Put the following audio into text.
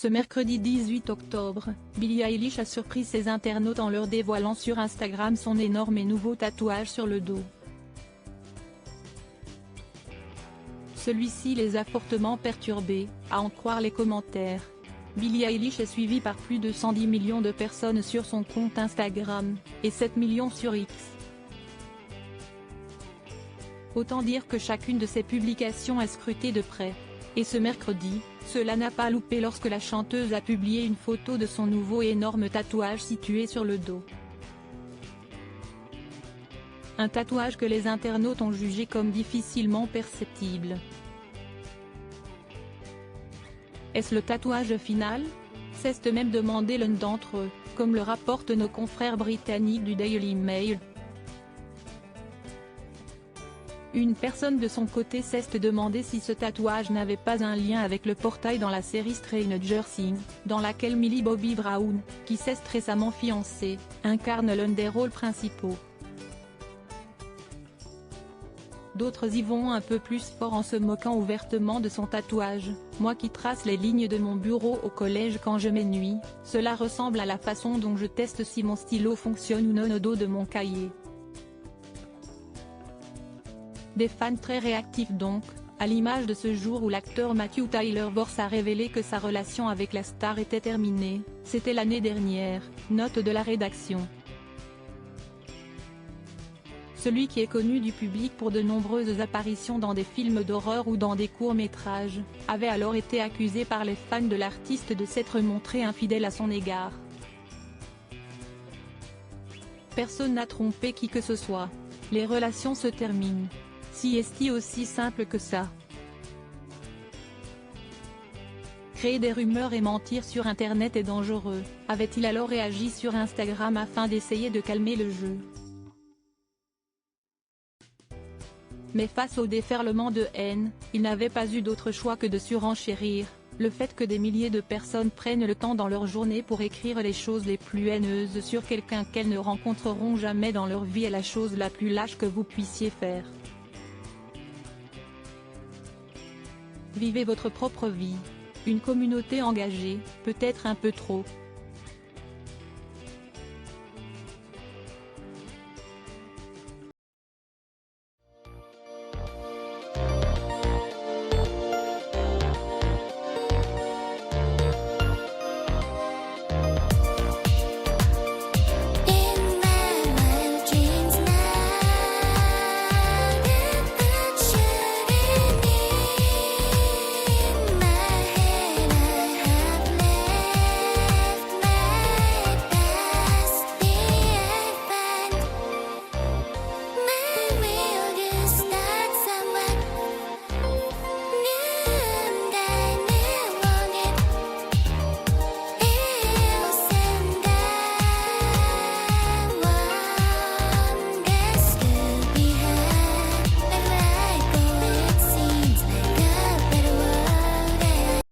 Ce mercredi 18 octobre, Billie Eilish a surpris ses internautes en leur dévoilant sur Instagram son énorme et nouveau tatouage sur le dos. Celui-ci les a fortement perturbés, à en croire les commentaires. Billie Eilish est suivie par plus de 110 millions de personnes sur son compte Instagram, et 7 millions sur X. Autant dire que chacune de ses publications est scrutée de près. Et ce mercredi, cela n'a pas loupé lorsque la chanteuse a publié une photo de son nouveau et énorme tatouage situé sur le dos. Un tatouage que les internautes ont jugé comme difficilement perceptible. Est-ce le tatouage final? C'est même demandé l'un d'entre eux, comme le rapportent nos confrères britanniques du Daily Mail. Une personne de son côté s'est demandé si ce tatouage n'avait pas un lien avec le portail dans la série Stranger Things, dans laquelle Millie Bobby Brown, qui s'est récemment fiancée, incarne l'un des rôles principaux. D'autres y vont un peu plus fort en se moquant ouvertement de son tatouage. Moi qui trace les lignes de mon bureau au collège quand je m'ennuie, cela ressemble à la façon dont je teste si mon stylo fonctionne ou non au dos de mon cahier. Des fans très réactifs donc, à l'image de ce jour où l'acteur Matthew Tyler Vorse a révélé que sa relation avec la star était terminée, c'était l'année dernière, note de la rédaction. Celui qui est connu du public pour de nombreuses apparitions dans des films d'horreur ou dans des courts-métrages, avait alors été accusé par les fans de l'artiste de s'être montré infidèle à son égard. Personne n'a trompé qui que ce soit. Les relations se terminent. Si est-il aussi simple que ça? Créer des rumeurs et mentir sur Internet est dangereux, avait-il alors réagi sur Instagram afin d'essayer de calmer le jeu. Mais face au déferlement de haine, il n'avait pas eu d'autre choix que de surenchérir. Le fait que des milliers de personnes prennent le temps dans leur journée pour écrire les choses les plus haineuses sur quelqu'un qu'elles ne rencontreront jamais dans leur vie est la chose la plus lâche que vous puissiez faire. Vivez votre propre vie. Une communauté engagée, peut-être un peu trop,